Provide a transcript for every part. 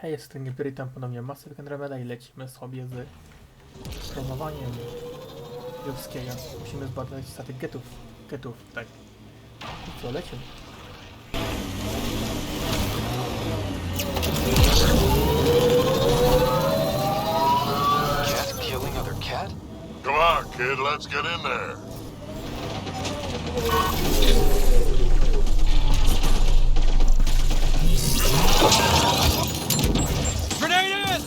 Hej, jestem witam ponownie Master Andromeda i lecimy sobie z promowaniem Jowskiego. Musimy zbadać statek getów, tak. I co, lecimy. Cat killing other cat? Come on, kid, let's get in there. Grenade in!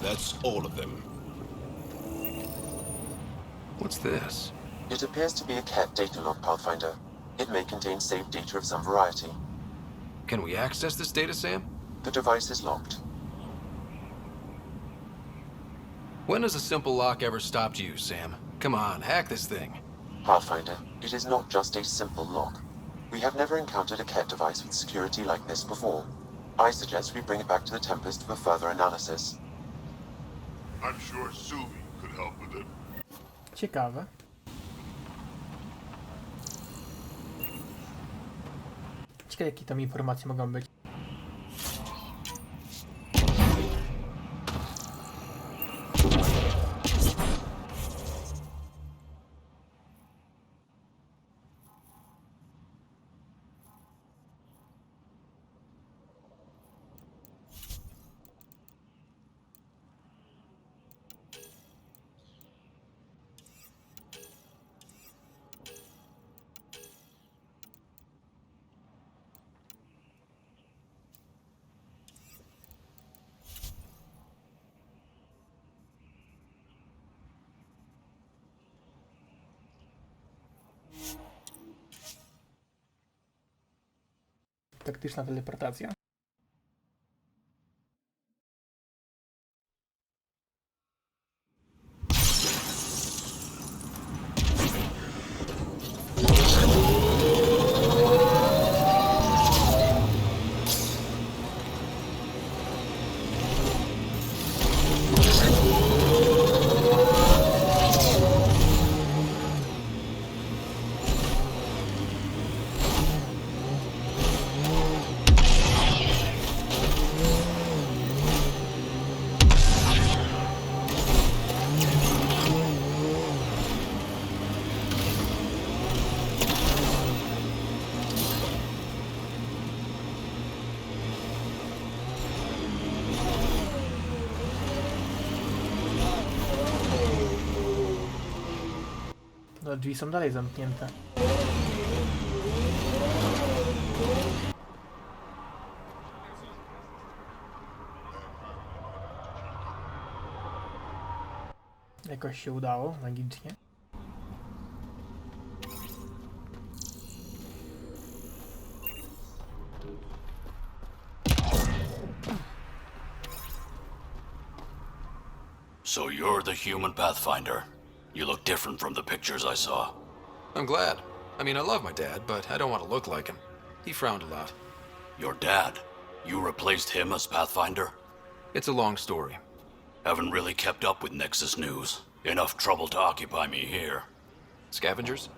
That's all of them. What's this? It appears to be a cat data log, Pathfinder. It may contain saved data of some variety. Can we access this data, Sam? The device is locked. When has a simple lock ever stopped you, Sam? Come on, hack this thing. Pathfinder, it is not just a simple lock. We have never encountered a cat device with security like this before. I suggest we bring it back to the Tempest for further analysis. I'm sure Suvi could help with it. Ciekawe. Ciekawe, jakie tam informacje mogą być. Taktyczna teleportacja. No, drzwi są dalej zamknięte. Jakoś się udało, magicznie. So you're the human Pathfinder. You look different from the pictures I saw. I'm glad. I mean, I love my dad, but I don't want to look like him. He frowned a lot. Your dad? You replaced him as Pathfinder? It's a long story. Haven't really kept up with Nexus news. Enough trouble to occupy me here. Scavengers?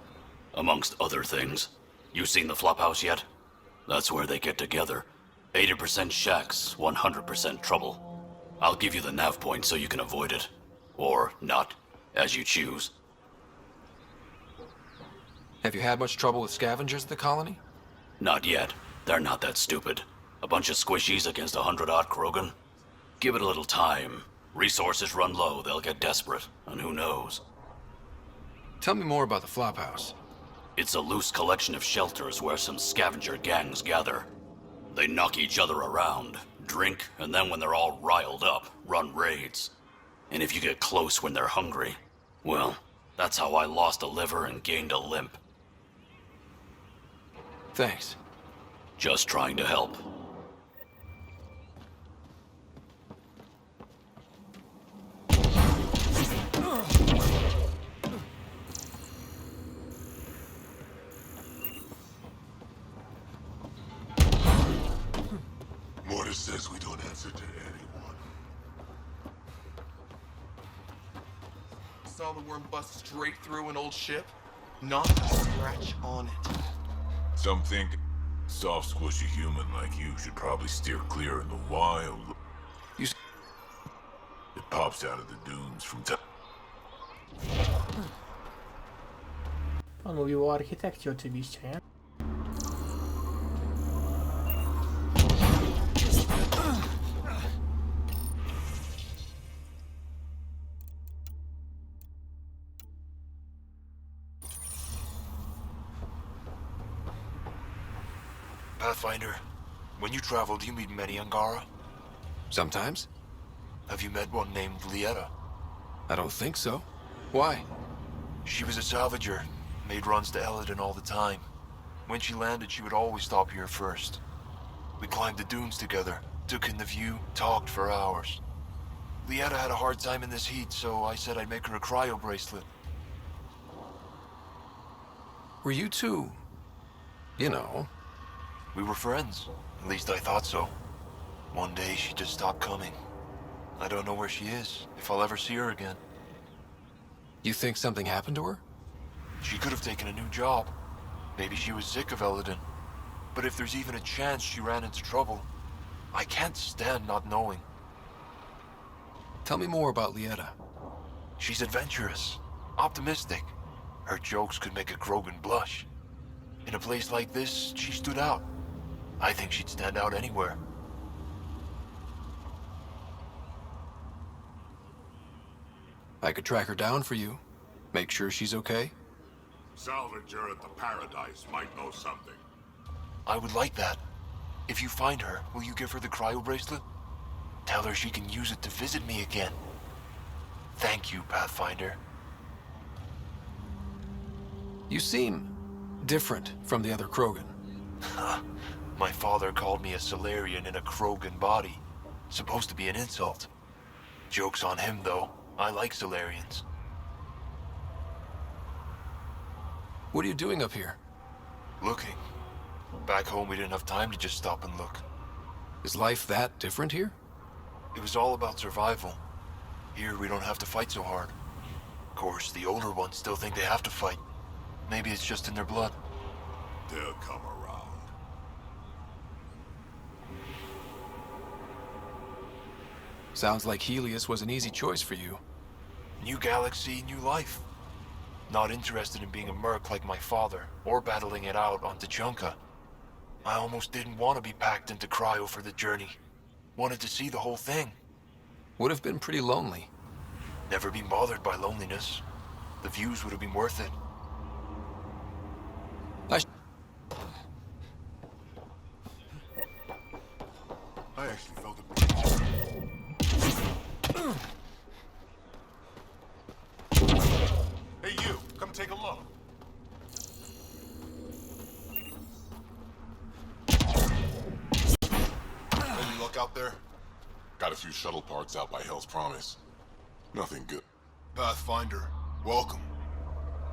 Amongst other things. You seen the Flophouse yet? That's where they get together. 80% shacks, 100% trouble. I'll give you the nav point so you can avoid it. Or not, as you choose. Have you had much trouble with scavengers at the colony? Not yet. They're not that stupid. A bunch of squishies against 100-odd Krogan? Give it a little time. Resources run low, they'll get desperate, and who knows? Tell me more about the Flophouse. It's a loose collection of shelters where some scavenger gangs gather. They knock each other around, drink, and then when they're all riled up, run raids. And if you get close when they're hungry, well, that's how I lost a liver and gained a limp. Thanks. Just trying to help. Mortis says we don't answer to anyone. Saw the worm bust straight through an old ship. Not a scratch on it. Some think soft, squishy human like you should probably steer clear in the wild. You It pops out of the dunes from time. On mówił o architekcie oczywiście, nie? Pathfinder, when you travel, do you meet many Angara? sometimes? Have you met one named Lieta? I don't think so. Why? She was a salvager, made runs to Elaaden all the time. When she landed, she would always stop here first. We climbed the dunes together, took in the view, talked for hours. Lieta had a hard time in this heat, so I said I'd make her a cryo bracelet. Were you two, you know, We were friends. At least I thought so. One day she just stopped coming. I don't know where she is, if I'll ever see her again. you think something happened to her? She could have taken a new job. Maybe she was sick of Elaaden. But if there's even a chance she ran into trouble, I can't stand not knowing. Tell me more about Lieta. She's adventurous, optimistic. Her jokes could make a Krogan blush. In a place like this, she stood out. I think she'd stand out anywhere. I could track her down for you. Make sure she's okay. Salvager at the Paradise might know something. I would like that. If you find her, will you give her the cryo bracelet? Tell her she can use it to visit me again. Thank you, Pathfinder. You seem different from the other Krogan. My father called me a Solarian in a Krogan body. Supposed to be an insult. Joke's on him, though. I like Solarians. What are you doing up here? Looking. Back home, we didn't have time to just stop and look. Is life that different here? It was all about survival. Here, we don't have to fight so hard. Of course, the older ones still think they have to fight. Maybe it's just in their blood. They'll come around. Sounds like Helios was an easy choice for you. New galaxy, new life. Not interested in being a merc like my father, or battling it out on Tuchanka. I almost didn't want to be packed into cryo for the journey. Wanted to see the whole thing. Would have been pretty lonely. Never been bothered by loneliness. The views would have been worth it. I actually felt it. Hey, you! Come take a look. Any luck out there? Got a few shuttle parts out by Hell's Promise. Nothing good. Pathfinder, welcome.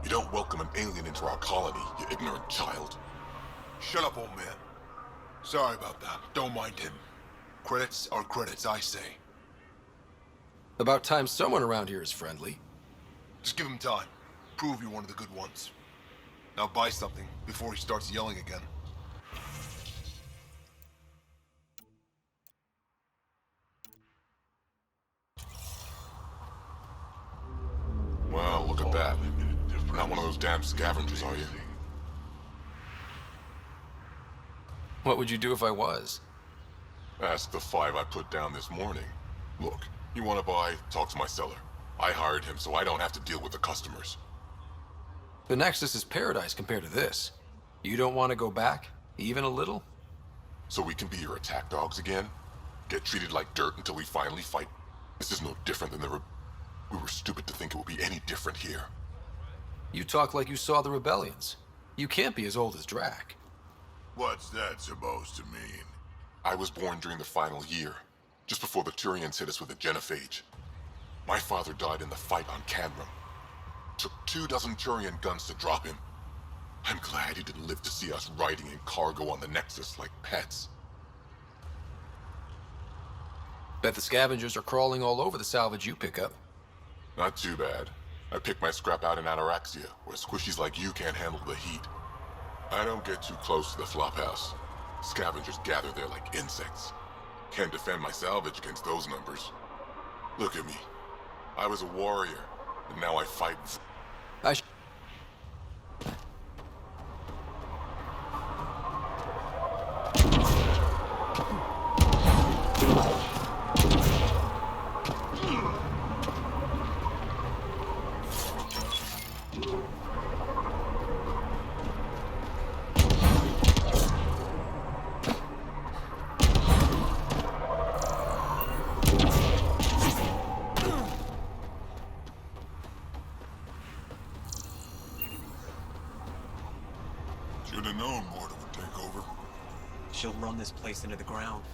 You don't welcome an alien into our colony, you ignorant child. Shut up, old man. Sorry about that. Don't mind him. Credits are credits, I say. About time someone around here is friendly. Just give him time. Prove you're one of the good ones. Now buy something before he starts yelling again. Well, look at that. Not one of those damn scavengers, are you? What would you do if I was? Ask the 5 I put down this morning. Look, you want to buy? Talk to my seller. I hired him so I don't have to deal with the customers. The Nexus is paradise compared to this. You don't want to go back, even a little? So we can be your attack dogs again? Get treated like dirt until we finally fight? This is no different than we were stupid to think it would be any different here. You talk like you saw the rebellions. You can't be as old as Drac. What's that supposed to mean? I was born during the final year, just before the Turians hit us with a genophage. My father died in the fight on Canrum. Took 24 Turian guns to drop him. I'm glad he didn't live to see us riding in cargo on the Nexus like pets. Bet the scavengers are crawling all over the salvage you pick up. Not too bad. I pick my scrap out in Ataraxia, where squishies like you can't handle the heat. I don't get too close to the flophouse. Scavengers gather there like insects. Can't defend my salvage against those numbers. Look at me. I was a warrior, and now I fight. I sh- Should have known Morta would take over. She'll run this place into the ground.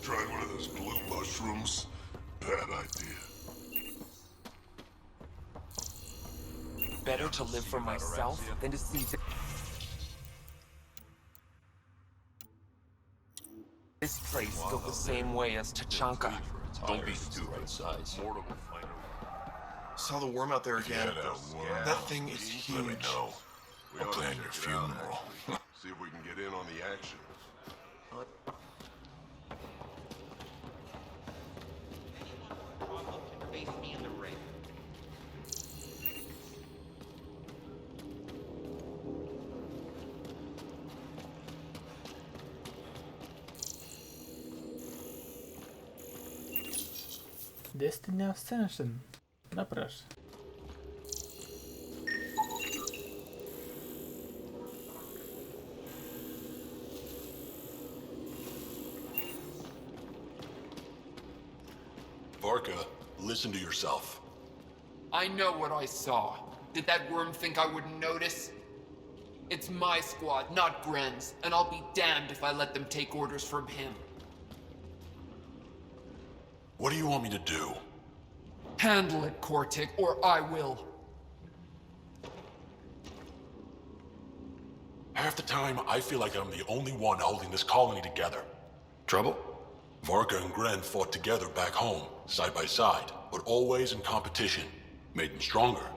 Tried one of those blue mushrooms? Bad idea. Better to live for myself than to see this place go the same way as Tachanka. Don't be too precise. Saw the worm out there again. That thing is huge. Let me know. I'll plan your funeral. See if we can get in on the action. Destiny Ascension. No proszę. Varka, listen to yourself. I know what I saw. Did that worm think I wouldn't notice? It's my squad, not Gren's, and I'll be damned if I let them take orders from him. What do you want me to do? Handle it, Kortik, or I will. Half the time, I feel like I'm the only one holding this colony together. Trouble? Varka and Gren fought together back home, side by side, but always in competition. Made them stronger.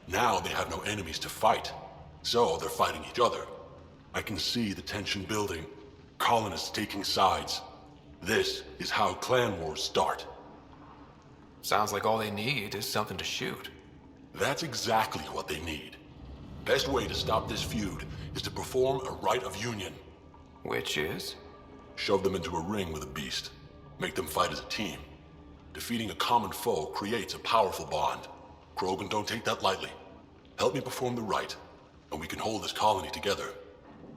Now they have no enemies to fight, so they're fighting each other. I can see the tension building, colonists taking sides. This is how clan wars start. Sounds like all they need is something to shoot. That's exactly what they need. Best way to stop this feud is to perform a rite of union. Which is? Shove them into a ring with a beast. Make them fight as a team. Defeating a common foe creates a powerful bond. Krogan don't take that lightly. Help me perform the rite, and we can hold this colony together.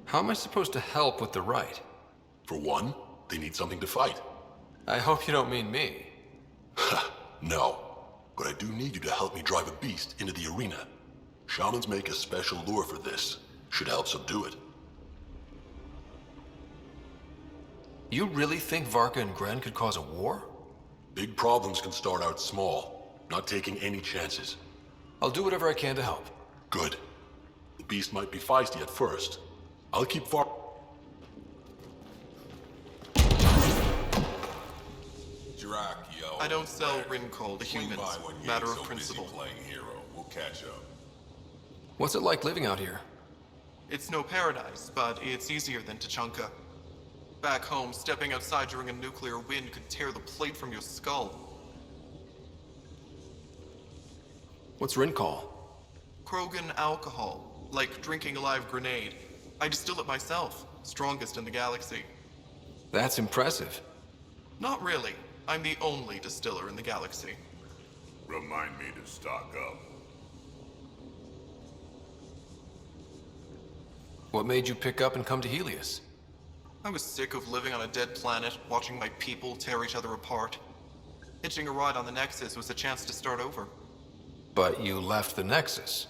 How am I supposed to help with the rite? For one, they need something to fight. I hope you don't mean me. No, but I do need you to help me drive a beast into the arena. Shamans make a special lure for this. Should help subdue it. You really think Varka and Gren could cause a war? Big problems can start out small, not taking any chances. I'll do whatever I can to help. Good. The beast might be feisty at first. I'll keep I don't sell Rincoal to humans. Matter of principle. We'll catch up. What's it like living out here? It's no paradise, but it's easier than Tachanka. Back home, stepping outside during a nuclear wind could tear the plate from your skull. What's Rincoal? Krogan alcohol, like drinking a live grenade. I distill it myself, strongest in the galaxy. That's impressive. Not really. I'm the only distiller in the galaxy. Remind me to stock up. What made you pick up and come to Helios? I was sick of living on a dead planet, watching my people tear each other apart. Hitching a ride on the Nexus was a chance to start over. But you left the Nexus.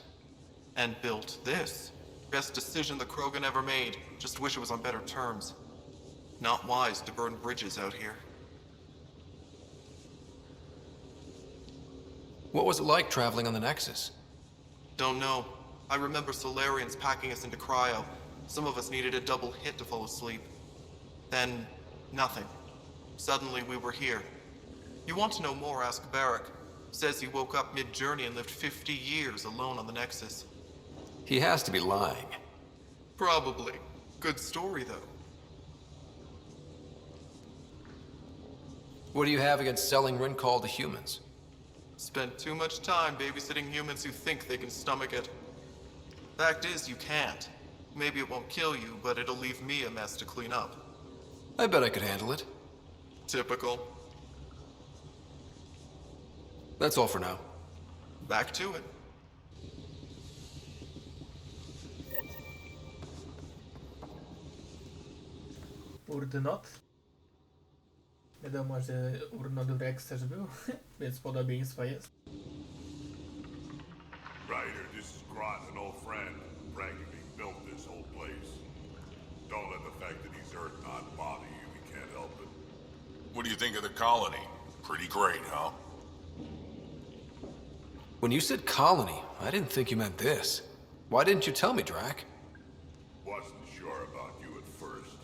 And built this. Best decision the Krogan ever made. Just wish it was on better terms. Not wise to burn bridges out here. What was it like traveling on the Nexus? Don't know. I remember Solarians packing us into cryo. Some of us needed a double hit to fall asleep. Then, nothing. Suddenly we were here. You want to know more, ask Barrack. Says he woke up mid-journey and lived 50 years alone on the Nexus. He has to be lying. Probably. Good story, though. What do you have against selling Rincall to humans? Spent too much time babysitting humans who think they can stomach it. Fact is, you can't. Maybe it won't kill you, but it'll leave me a mess to clean up. I bet I could handle it. Typical. That's all for now. Back to it. Urdnot. Wiadomo, że Urnot w Rex też był, więc podobieństwo jest. Ryder, this is Grant, an old friend. Practically built this whole place. Don't let the fact that he's Earth not bother you. We can't help it. What do you think of the colony? Pretty great, huh? When you said colony, I didn't think you meant this. Why didn't you tell me, Drac? Wasn't sure about you at first.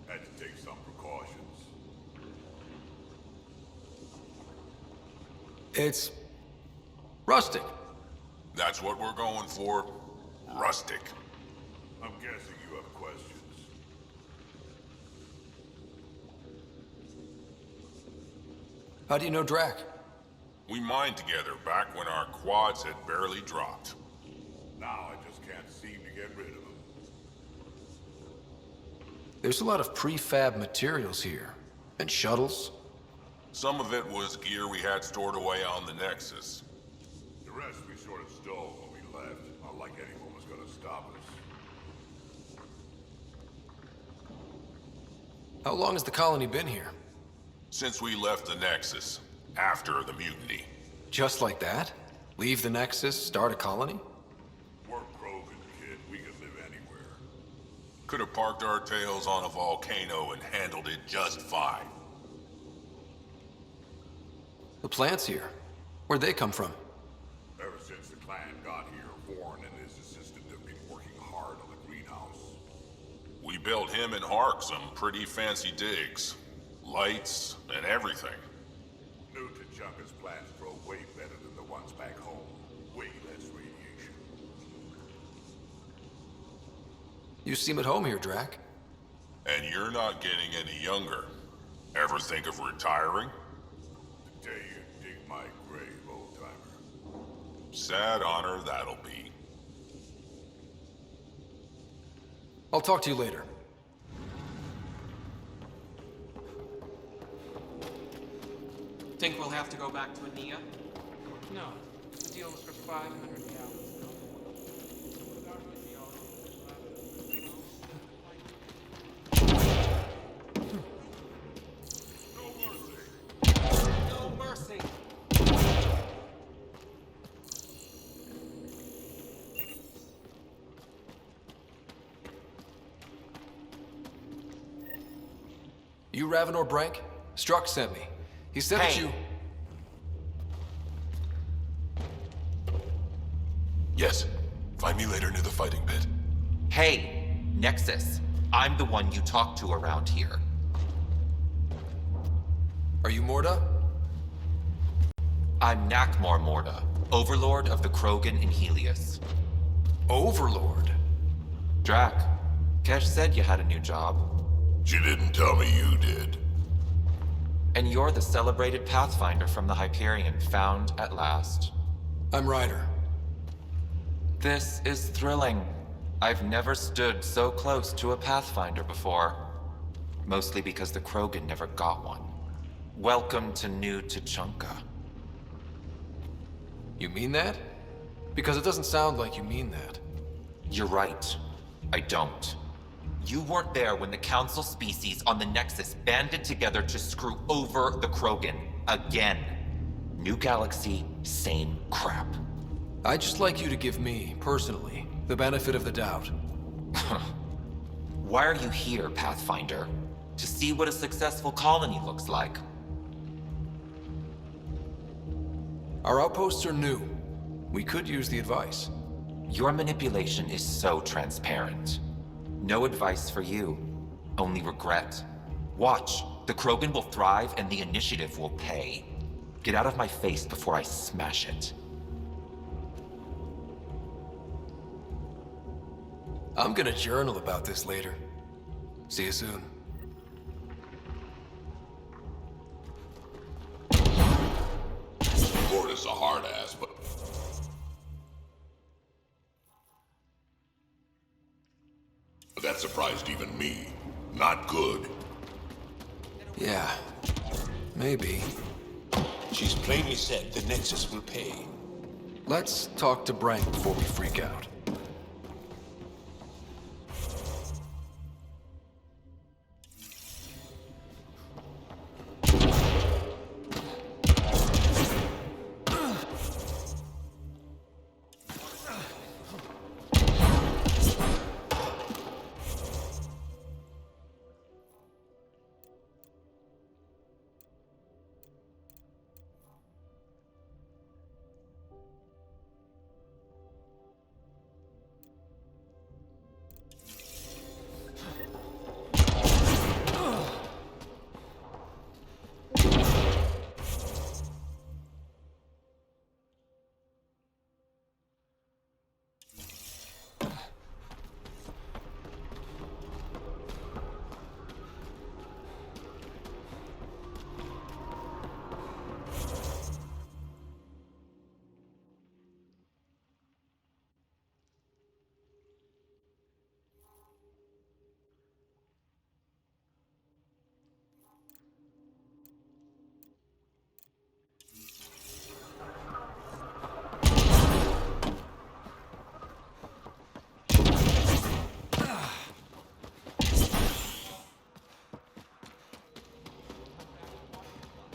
Had to take some precautions. It's rustic. That's what we're going for. Rustic. I'm guessing you have questions. How do you know Drac? We mined together back when our quads had barely dropped. Now I just can't seem to get rid of him. There's a lot of prefab materials here. And shuttles. Some of it was gear we had stored away on the Nexus. The rest we sort of stole when we left. Not like anyone was gonna stop us. How long has the colony been here? Since we left the Nexus. After the mutiny. Just like that? Leave the Nexus, start a colony? We're Krogan, kid. We could live anywhere. Could have parked our tails on a volcano and handled it just fine. The plants here. Where'd they come from? Ever since the clan got here, Warren and his assistant have been working hard on the greenhouse. We built him and Hark some pretty fancy digs. Lights and everything. New Tachanka's plants grow way better than the ones back home. Way less radiation. You seem at home here, Drac. And you're not getting any younger. Ever think of retiring? The day you dig my grave, old-timer. Sad honor that'll be. I'll talk to you later. Think we'll have to go back to Ania? No. The deal was for 500 gallons. No mercy! You Ravenor Brank? Struck sent me. He said that you... Yes. Find me later near the fighting pit. Hey, Nexus. I'm the one you talk to around here. Are you Morda? I'm Nakmor Morda, Overlord of the Krogan in Helios. Overlord? Drac, Kesh said you had a new job. She didn't tell me you did. And you're the celebrated Pathfinder from the Hyperion, found at last. I'm Ryder. This is thrilling. I've never stood so close to a Pathfinder before. Mostly because the Krogan never got one. Welcome to New Tachanka. You mean that? Because it doesn't sound like you mean that. You're right. I don't. You weren't there when the Council species on the Nexus banded together to screw over the Krogan. Again. New galaxy, same crap. I'd just like you to give me, personally, the benefit of the doubt. Why are you here, Pathfinder? To see what a successful colony looks like. Our outposts are new. We could use the advice. Your manipulation is so transparent. No advice for you, only regret. Watch, the Krogan will thrive and the initiative will pay. Get out of my face before I smash it. I'm gonna journal about this later. See you soon. Lord is a hard ass, but... That surprised even me. Not good. Yeah, maybe. She's plainly said the Nexus will pay. Let's talk to Brank before we freak out.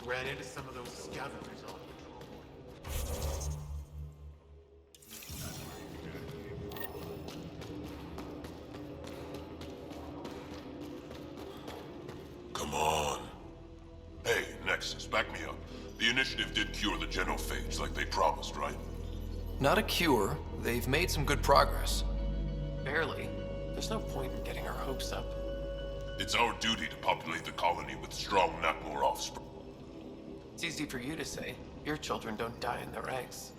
Ran into some of those scavengers on patrol. Come on. Hey, Nexus, back me up. The initiative did cure the genophage like they promised, right? Not a cure. They've made some good progress. Barely. There's no point in getting our hopes up. It's our duty to populate the colony with strong Nakmor offspring. It's easy for you to say. Your children don't die in their eggs.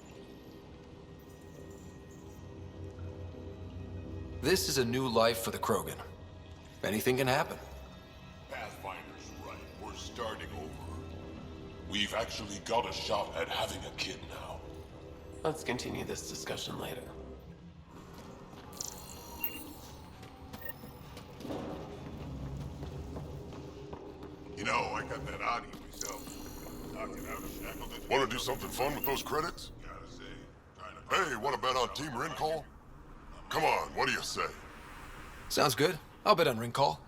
This is a new life for the Krogan. Anything can happen. Pathfinder's right. We're starting over. We've actually got a shot at having a kid now. Let's continue this discussion later. You know, I got that Audi myself. Knocked it out and shackled it. Want to do something fun with those credits? Gotta say, Hey, want to bet on Team Rincall? Come on, what do you say? Sounds good. I'll bet on ring call.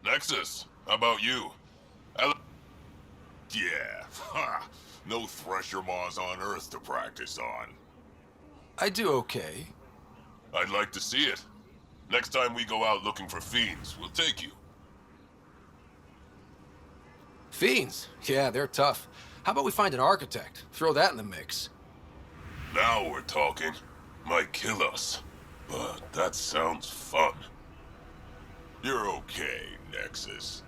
Nexus, how about you? Yeah, ha! No thresher maws on Earth to practice on. I do okay. I'd like to see it. Next time we go out looking for fiends, we'll take you. Fiends? Yeah, they're tough. How about we find an architect? Throw that in the mix. Now we're talking. Might kill us, but that sounds fun. You're okay, Nexus.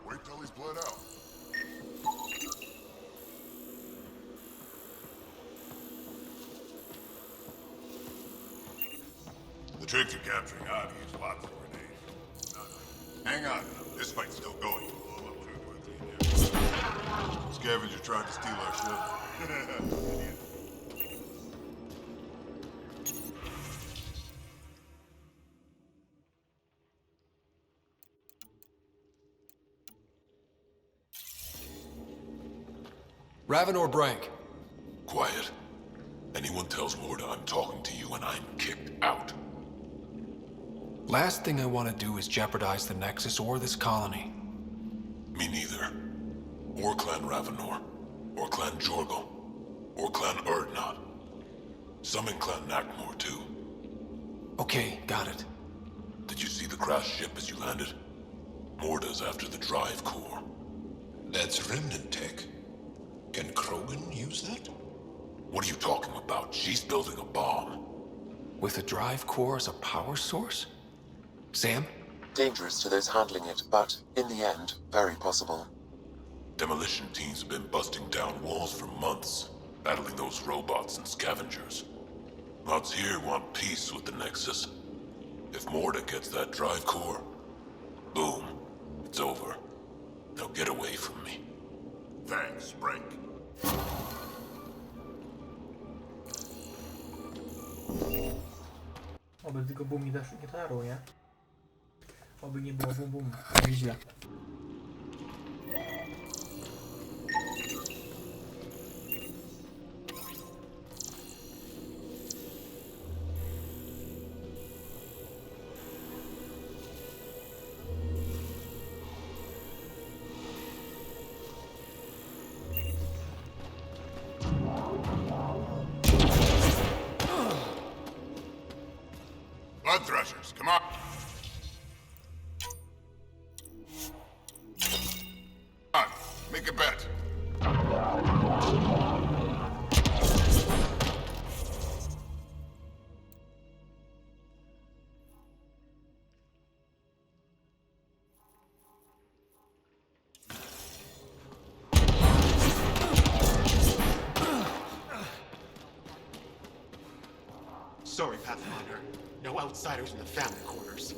Wait till he's bled out. the trick to capturing Adi is lots of grenades. Hang on, this fight's still going. We'll blow up too quickly. Scavenger tried to steal our ship. Idiot. Raven or Brank? Quiet. Anyone tells Morda I'm talking to you and I'm kicked out. Last thing I want to do is jeopardize the Nexus or this colony. Me neither. Or Clan Ravenor. Or Clan Jorgal. Or Clan Erdnot. Some in Clan Nakmor too. Okay, got it. Did you see the crashed ship as you landed? Morda's after the drive core. That's remnant tech. Can Krogan use that? What are you talking about? She's building a bomb. With a drive core as a power source? Sam? Dangerous to those handling it, but, in the end, very possible. Demolition teams have been busting down walls for months, battling those robots and scavengers. Lots here want peace with the Nexus. If Morda gets that drive core, boom, it's over. They'll get away from me. Thanks, Frank. Oby tylko boom nie darło, nie? Oby nie było bum bum. Źle. Blood Threshers, come on. Come on, make a bet. Sorry, Pathfinder. No outsiders in the family quarters.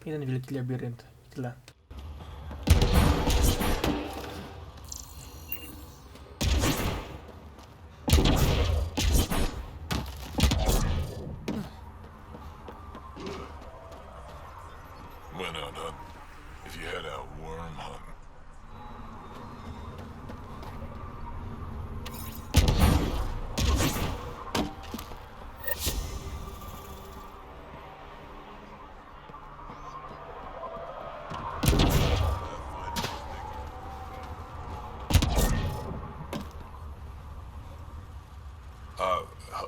Jeden wielki labirynt. I tyle. Went out hunting. If you head out worm hunting.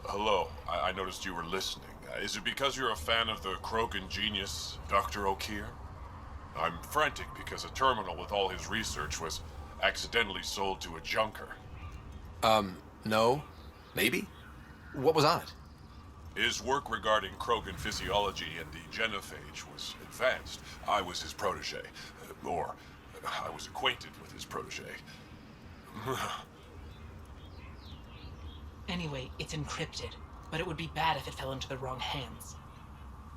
Hello. I noticed you were listening. Is it because you're a fan of the Krogan genius, Dr. O'Keer? I'm frantic because a terminal with all his research was accidentally sold to a junker. No. Maybe? What was on it? His work regarding Krogan physiology and the genophage was advanced. I was his protege. Or, I was acquainted with his protege. Anyway, it's encrypted, but it would be bad if it fell into the wrong hands.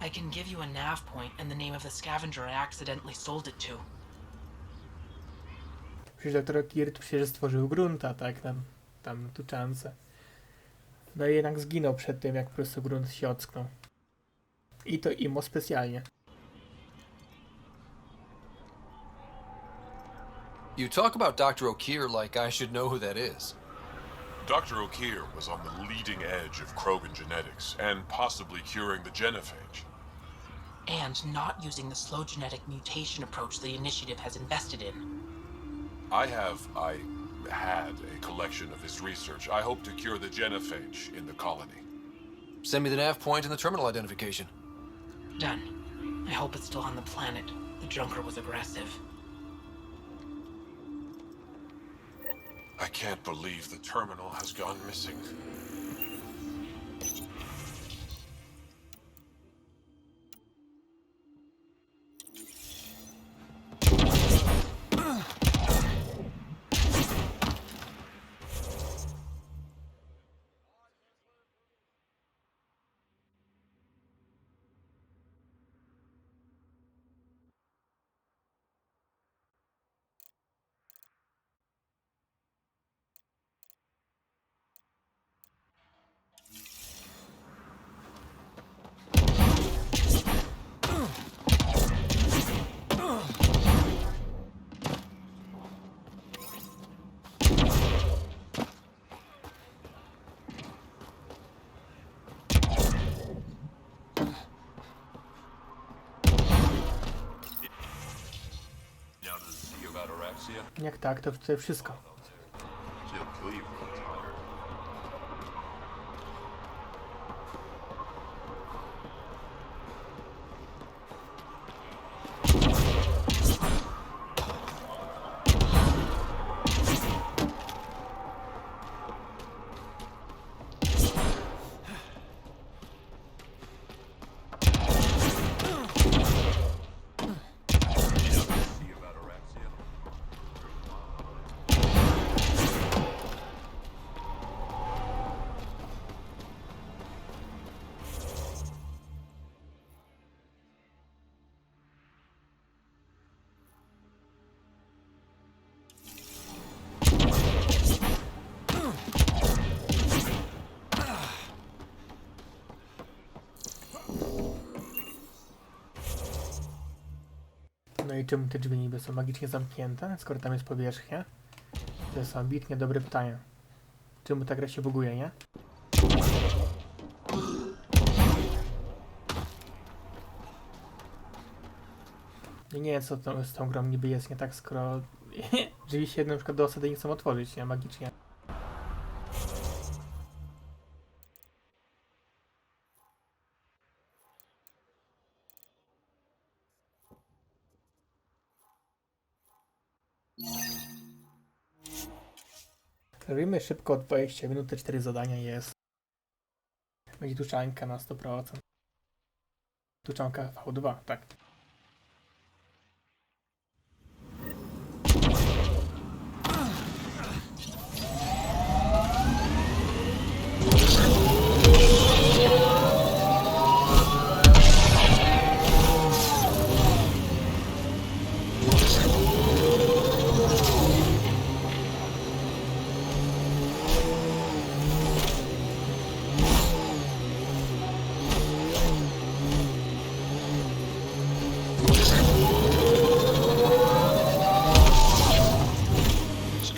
I can give you a nav point and the name of the scavenger I accidentally sold it to. Przecież doktor Kirt przecież stworzył grunta, tak? Tam tuczance. No i jednak zginął przed tym, jak po prostu grunt się ocknął. I to imo specjalnie. You talk about Dr. O'Keer like I should know who that is. Dr. O'Keer was on the leading edge of Krogan genetics, and possibly curing the genophage. And not using the slow genetic mutation approach the Initiative has invested in. I had a collection of his research. I hope to cure the genophage in the colony. Send me the nav point and the terminal identification. Done. I hope it's still on the planet. The junker was aggressive. I can't believe the terminal has gone missing. Jak tak, to wtedy wszystko. No i czemu te drzwi niby są magicznie zamknięte, skoro tam jest powierzchnia? To są ambitnie dobre pytania. Czemu ta gra się buguje, nie? I nie wiem, co z tą grą niby jest nie tak, skoro drzwi się na przykład do osady nie chcą otworzyć, nie? Magicznie. Robimy szybko, 20 minut, te 4 zadania jest. Będzie tuczanka na 100%. Tuczanka V2, tak.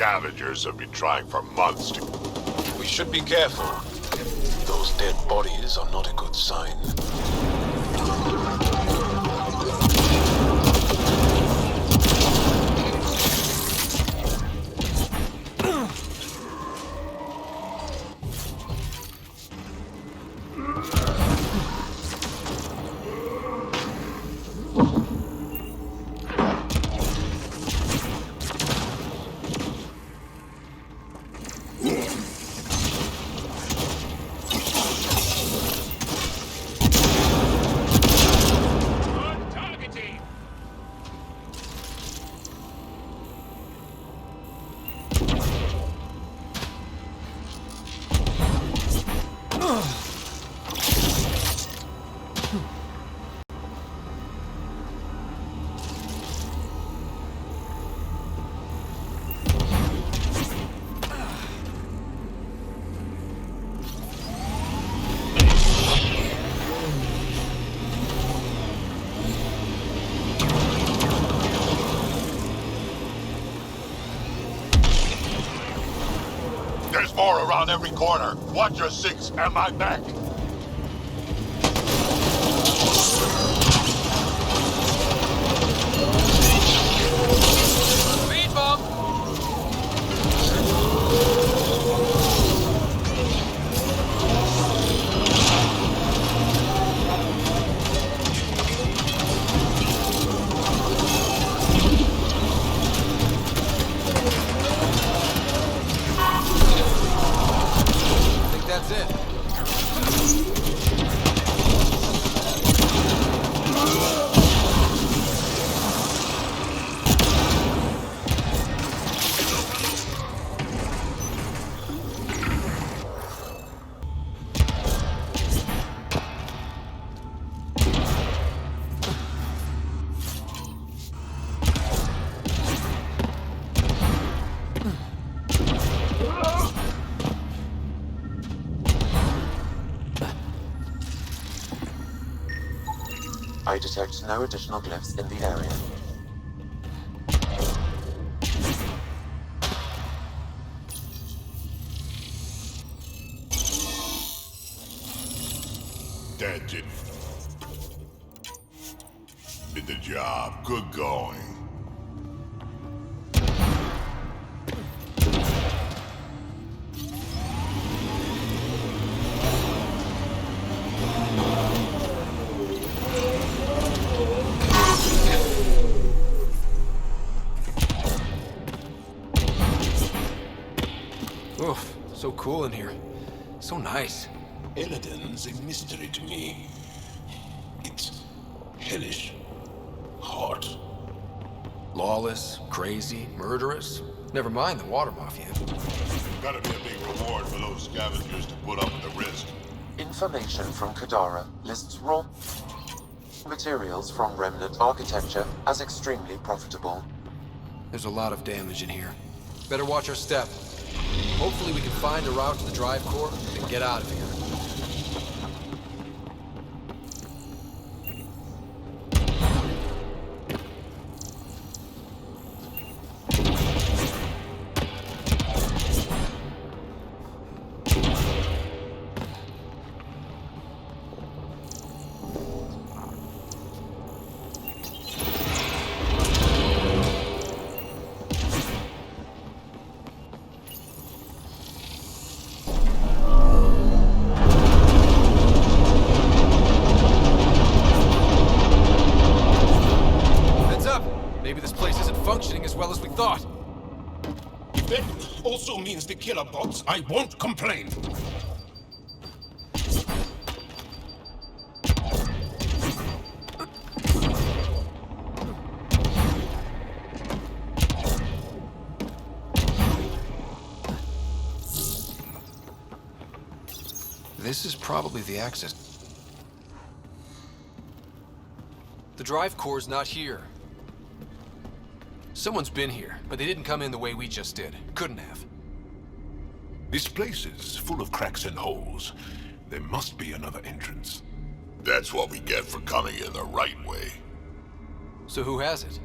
scavengers have been trying for months to... We should be careful. Those dead bodies are not a good sign. There's more around every corner. Watch your six and my back. Speed bump! That's it. I detect no additional glyphs in the area. That did the job. Good going. Oof, so cool in here. So nice. Elaaden's a mystery to me. It's hellish. Hot. Lawless, crazy, murderous. Never mind the water mafia. Gotta be a big reward for those scavengers to put up with the risk. Information from Kadara lists raw materials from remnant architecture as extremely profitable. There's a lot of damage in here. Better watch our step. Hopefully we can find a route to the drive core and get out of here. Maybe this place isn't functioning as well as we thought. If that also means the killer bots, I won't complain. This is probably the access. The drive core's not here. Someone's been here, but they didn't come in the way we just did. Couldn't have. This place is full of cracks and holes. There must be another entrance. That's what we get for coming in the right way. So who has it?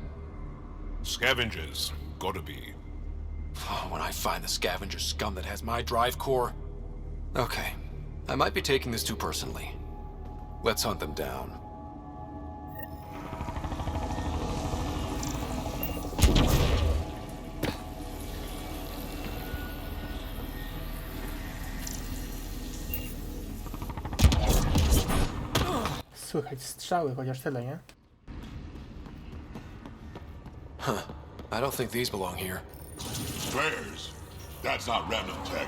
Scavengers. Gotta be. When I find the scavenger scum that has my drive core... Okay, I might be taking this too personally. Let's hunt them down. Słychać strzały, chociaż tyle, nie? Huh. I don't think these belong here. Flares? That's not remnant tech.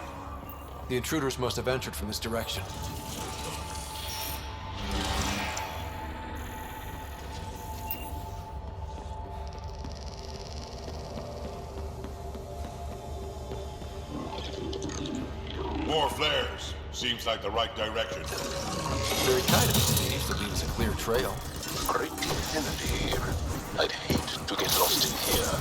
The intruders must have entered from this direction. More flares. Seems like the right direction. Very kind of you, Steve, to leave us a clear trail. Great vicinity here. I'd hate to get lost in here.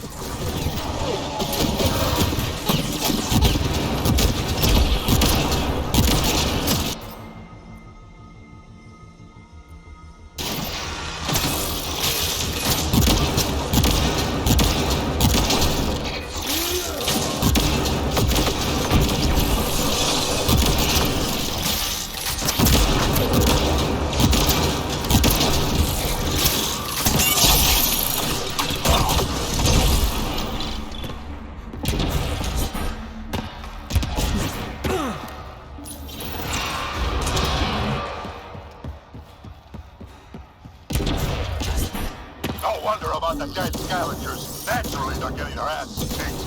No wonder about the dead scavengers. Naturally, they're getting their asses kicked.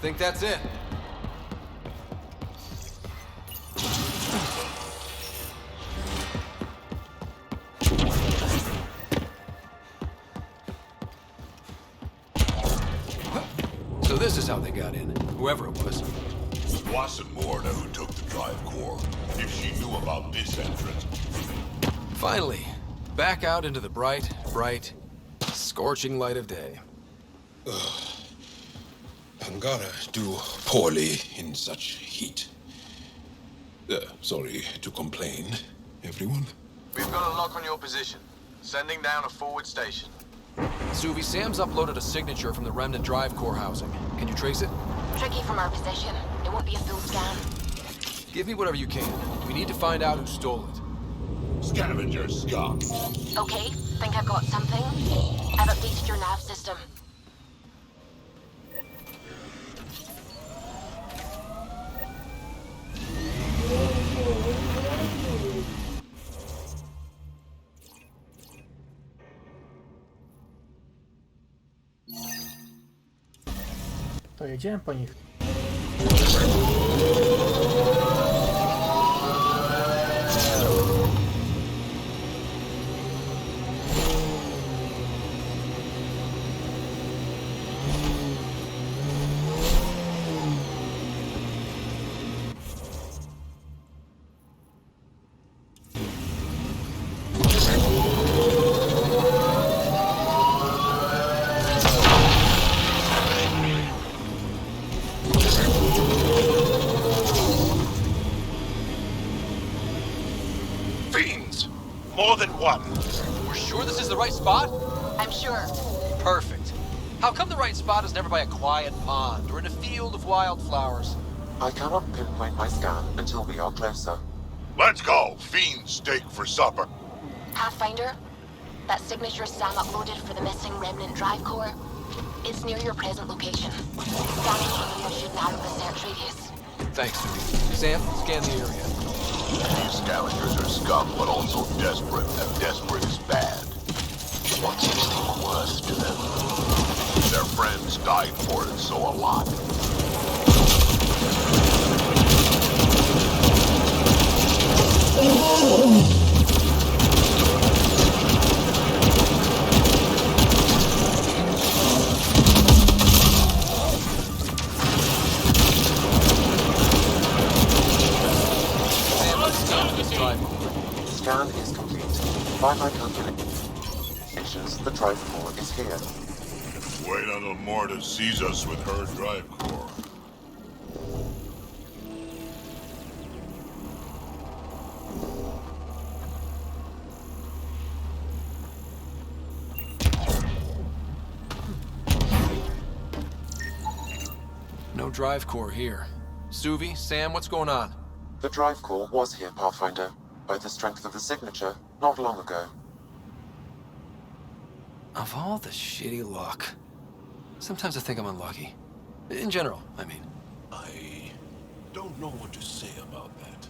Think that's it. So this is how they got in, whoever it was. Wasn't Morna who took the drive core. If she knew about this entrance. Finally, back out into the bright, scorching light of day. Angara do poorly in such heat. Sorry to complain, everyone. We've got a lock on your position. Sending down a forward station. Suvi, Sam's uploaded a signature from the remnant drive core housing. Can you trace it? Tricky from our position. It won't be a full scan. Give me whatever you can. We need to find out who stole it. Scavenger scum. Okay, think I've got something. I've updated your nav system. To jedziemy po nich. More than one. We're sure this is the right spot? I'm sure. Perfect. How come the right spot is never by a quiet pond or in a field of wildflowers? I cannot pinpoint my scan until we are closer. Let's go. Fiend steak for supper. Pathfinder, that signature Sam uploaded for the missing remnant drive core, it's near your present location. Scanning the area should narrow the search radius. Thanks, Suvi. Sam, scan the area. These scavengers are scum, but also desperate, and desperate is bad. What's anything worth to them? Their friends died for it, so a lot. Scan is complete. By my calculations, the drive core is here. Wait until Morta sees us with her drive core. No drive core here. Suvi, Sam, what's going on? The drive core was here, Pathfinder, by the strength of the signature, not long ago. Of all the shitty luck. Sometimes I think I'm unlucky. In general, I mean. I don't know what to say about that.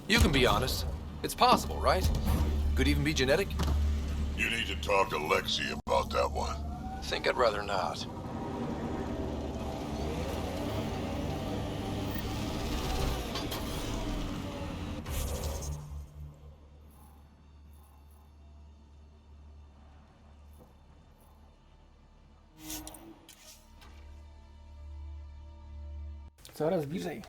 You can be honest. It's possible, right? Could even be genetic. You need to talk to Lexi about that one. Think I'd rather not. Coraz bliżej.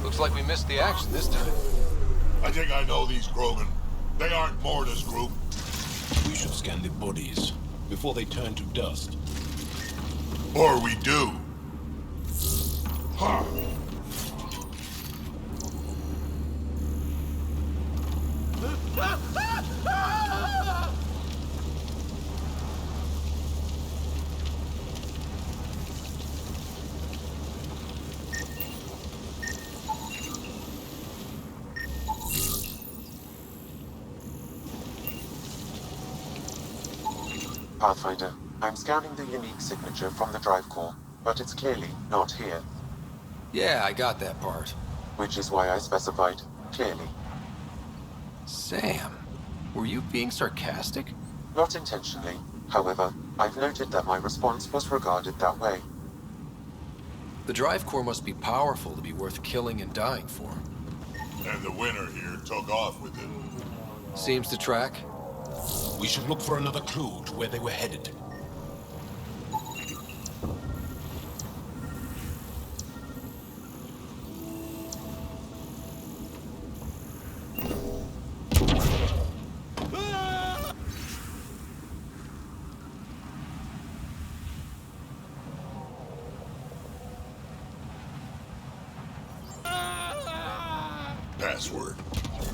Looks like we missed the action this time. I think I know these Krogan. They aren't Morta's group. We should scan the bodies before they turn to dust. Or we do. Ha! Pathfinder, I'm scanning the unique signature from the drive core, but it's clearly not here. Yeah, I got that part. Which is why I specified clearly. Sam, were you being sarcastic? Not intentionally. However, I've noted that my response was regarded that way. The drive core must be powerful to be worth killing and dying for. And the winner here took off with it. Seems to track. We should look for another clue to where they were headed. Password.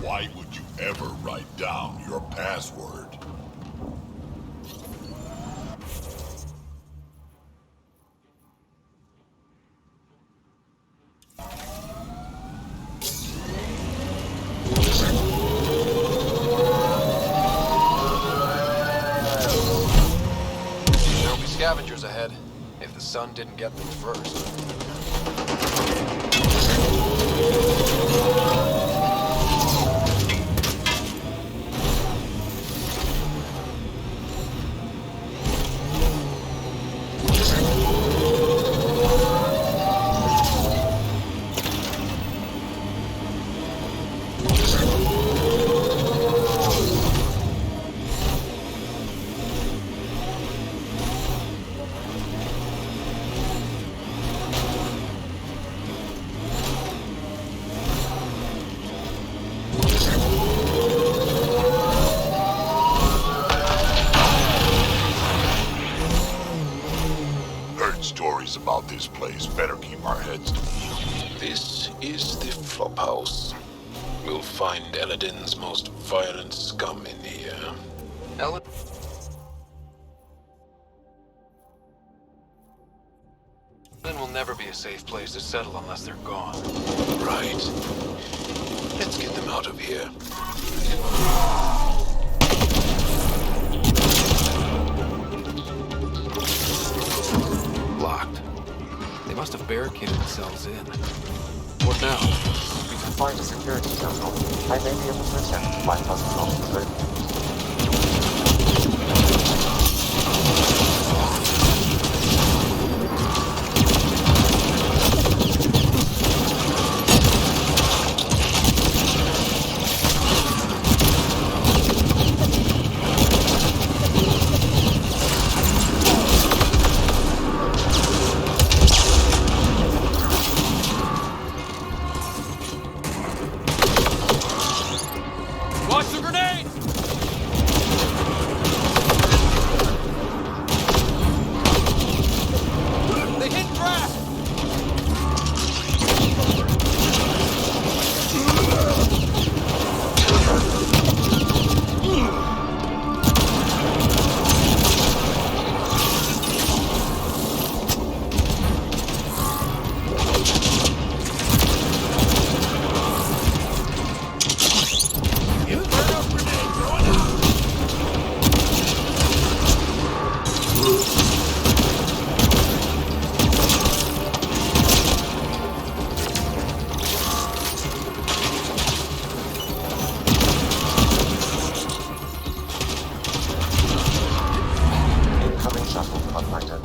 Why would you ever write down your password? There'll be scavengers ahead, if the sun didn't get them first. Stories about this place. Better keep our heads together. This is the Flophouse. We'll find Elaaden's most violent scum in here. never be a safe place to settle unless they're gone. Right. Let's get them out of here. Locked. They must have barricaded themselves in. What now? We can find a security terminal. I may be able to attempt to bypass the lock through. Watch the grenade! They hit grass! Incoming shuttle, Pathfinder.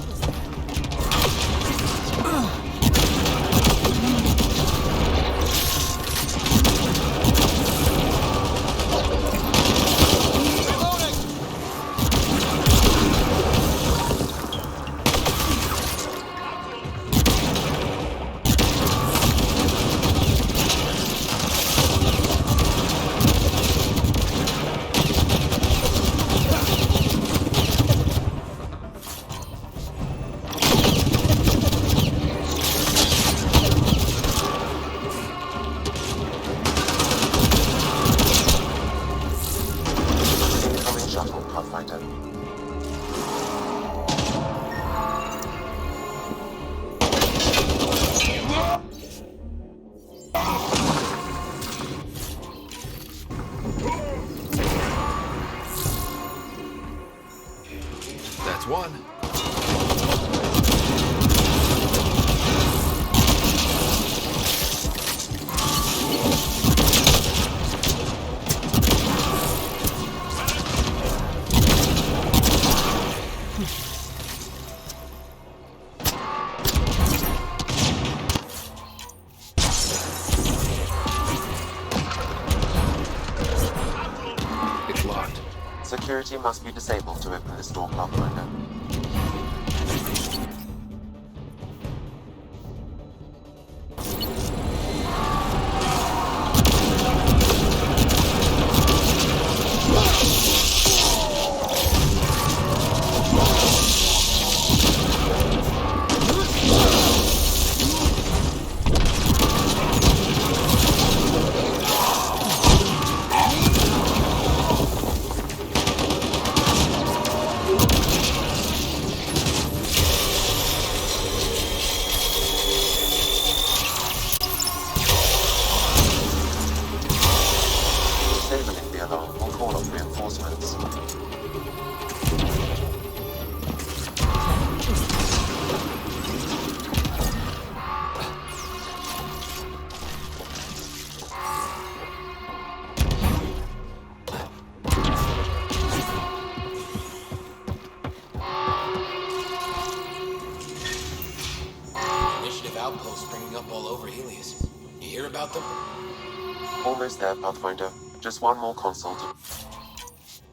Incoming shuttle, Pathfinder. That's one. It's locked. Security must be disabled to open this door, Pathfinder. Disabling the alarm will call off reinforcements. Initiative outposts springing up all over Helios. You hear about them? Almost there, Pathfinder. Just one more console to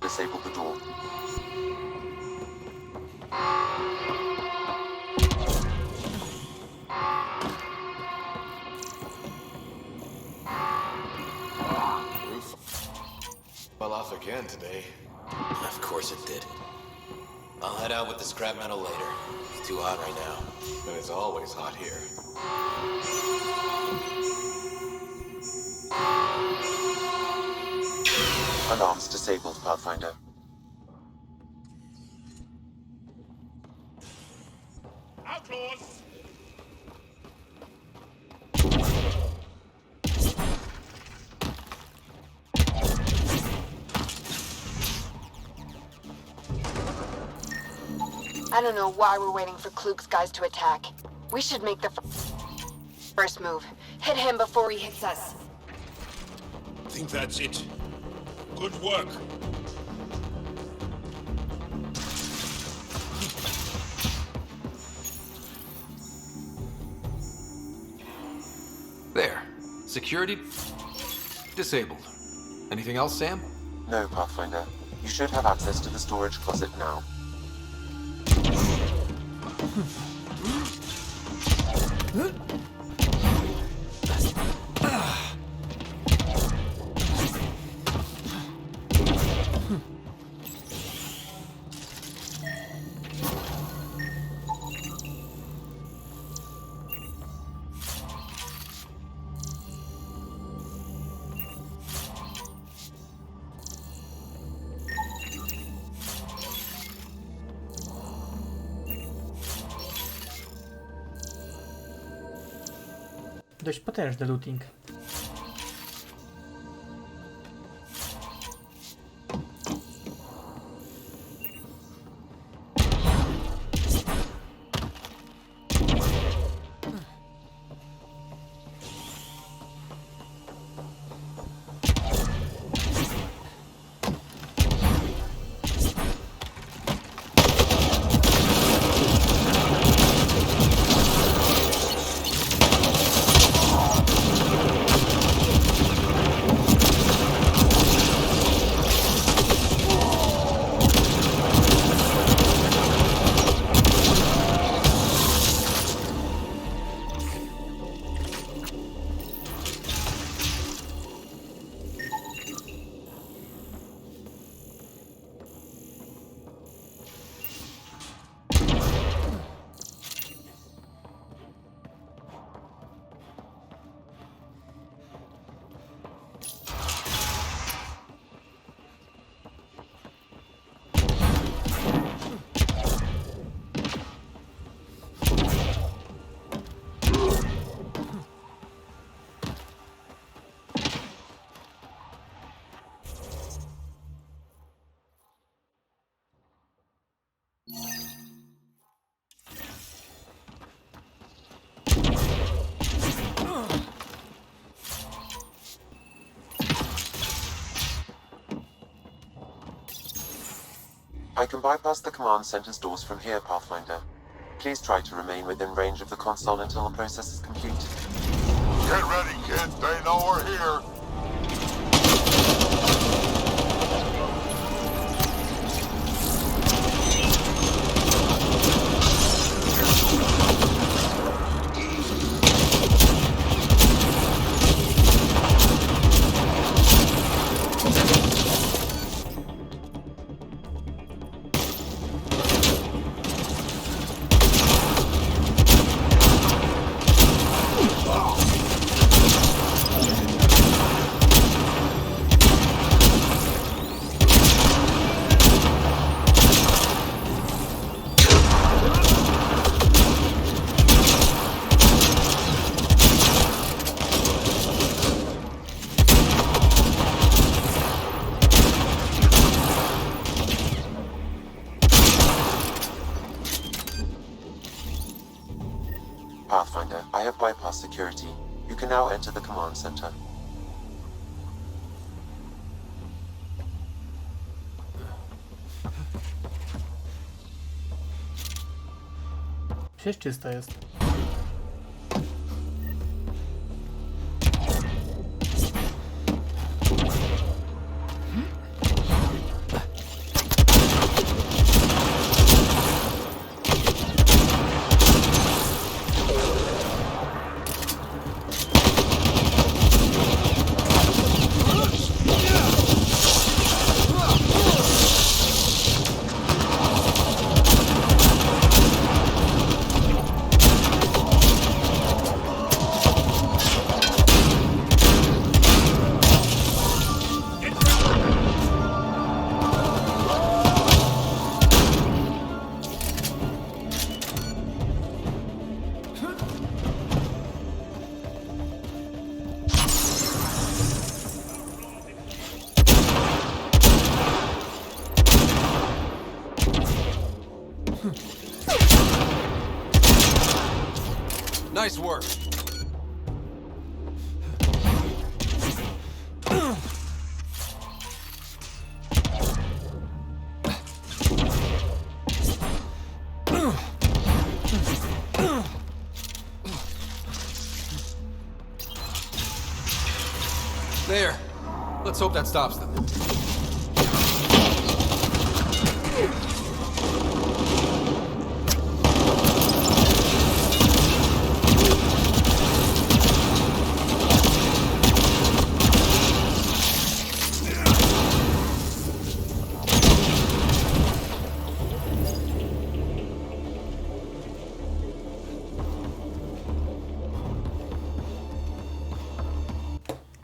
disable the door. Roof fell off again today. Of course it did. I'll head out with the scrap metal later. It's too hot right now. And it's always hot here. Alarms disabled, Pathfinder. Outlaws! I don't know why we're waiting for Klug's guys to attack. We should make the first move. Hit him before he hits us. I think that's it. Good work. There. Security disabled. Anything else, Sam? No, Pathfinder. You should have access to the storage closet now. Dość potężny looting. I can bypass the command center's doors from here, Pathfinder. Please try to remain within range of the console until the process is complete. Get ready, kids. They know we're here. Pathfinder, I have bypassed security. You can now enter the command center. Przecież czysto jest. Nice work. There. Let's hope that stops them.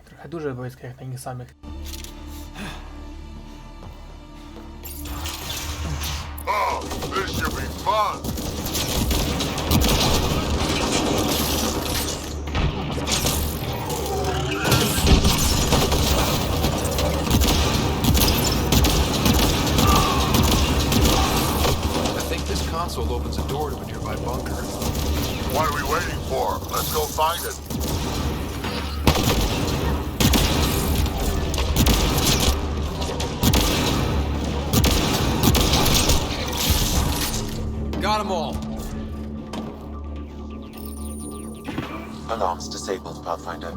Trochę duże wojska jak na nich samych. Oh, this should be fun! I think this console opens a door to a nearby bunker. What are we waiting for? Let's go find it. Got them all. Alarms disabled, Pathfinder.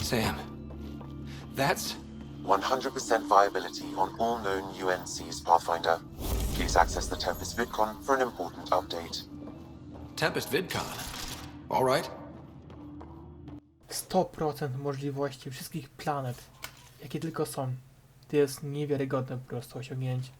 Sam, that's 100% viability on all known UNCs, Pathfinder. Please access the Tempest VidCon for an important update. Tempest VidCon. All right. 100% możliwości wszystkich planet, jakie tylko są. To jest niewiarygodne po prostu osiągnięcie.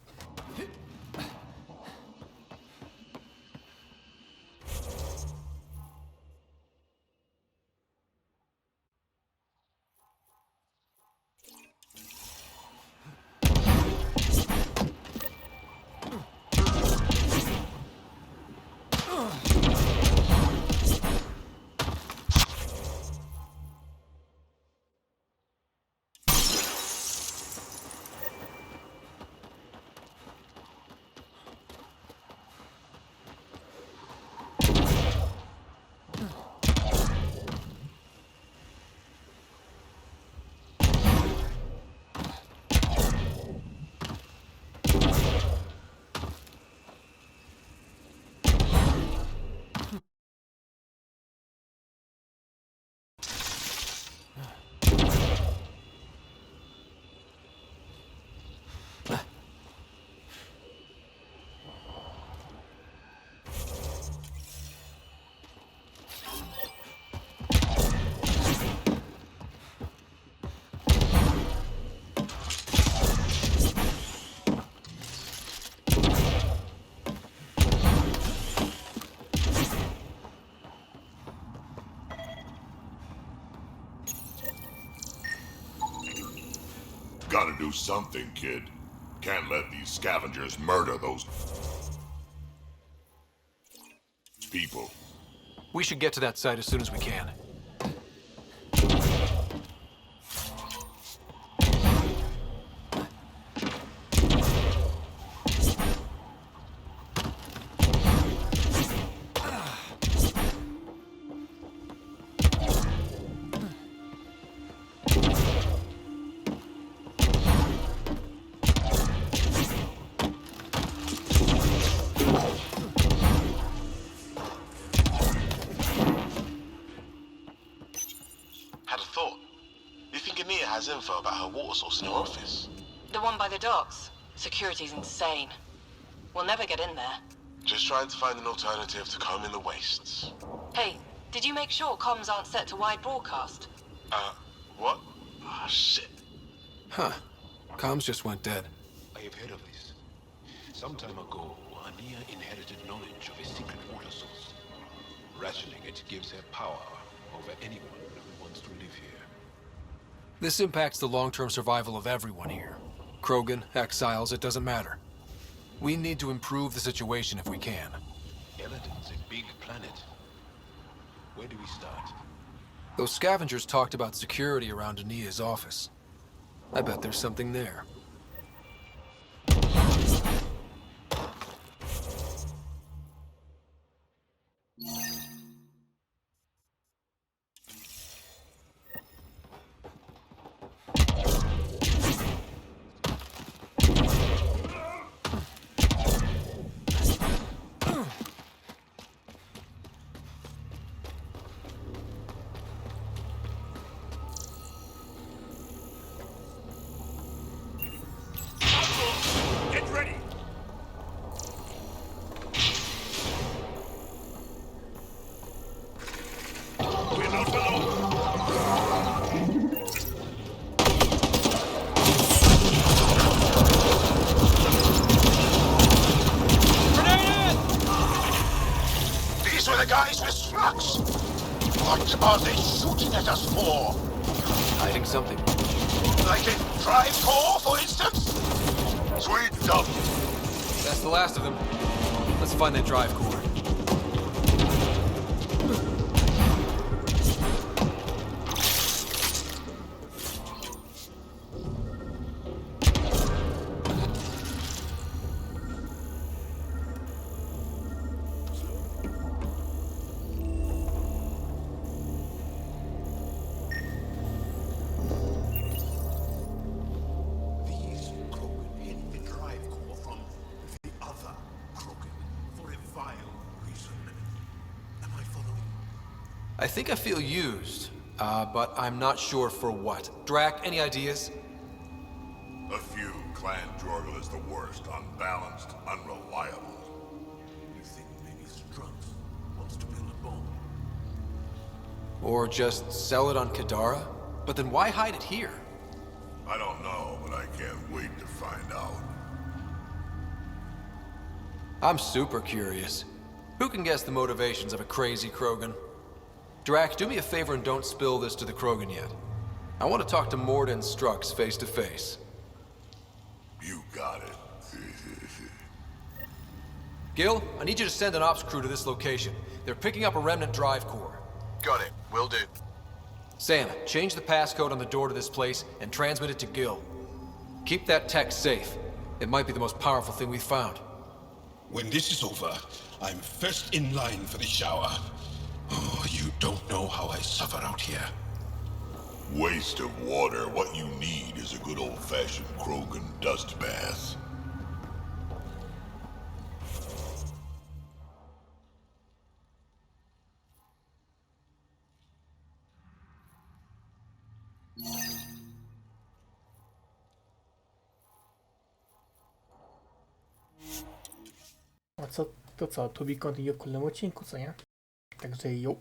Gotta do something, kid. Can't let these scavengers murder those people. We should get to that site as soon as we can. Info about her water source in her office. The one by the docks. Security's insane. We'll never get in there. Just trying to find an alternative to combing the wastes. Hey, did you make sure comms aren't set to wide broadcast? What? Ah, shit. Huh. Comms just went dead. I have heard of this. Some time ago, Ania inherited knowledge of a secret water source. Rationing it gives her power over anyone who wants to live here. This impacts the long-term survival of everyone here. Krogan, exiles, it doesn't matter. We need to improve the situation if we can. Elaaden's a big planet. Where do we start? Those scavengers talked about security around Ania's office. I bet there's something there. These were the guys with slugs! What are they shooting at us for? Hiding something. Like a drive core, for instance? Sweet stuff. That's the last of them. Let's find that drive core. These Krogan hid the drive core from the other Krogan for a vile reason. Am I following? I think I feel used, but I'm not sure for what. Drac, any ideas? A few. Clan Jorgel is the worst. Unbalanced, unreliable. You think maybe Strux wants to build a bomb? Or just sell it on Kadara? But then why hide it here? I don't know, but I can't wait to find out. I'm super curious. Who can guess the motivations of a crazy Krogan? Drac, do me a favor and don't spill this to the Krogan yet. I want to talk to Mord and Strux face to face. You got it. Gil, I need you to send an ops crew to this location. They're picking up a remnant drive core. Got it. Will do. Sam, change the passcode on the door to this place and transmit it to Gil. Keep that tech safe. It might be the most powerful thing we've found. When this is over, I'm first in line for the shower. Oh, you don't know how I suffer out here. Waste of water. What you need is a good old-fashioned Krogan dust bath. A co, to co, to be continue w kolejnym odcinku, co nie? Także jo.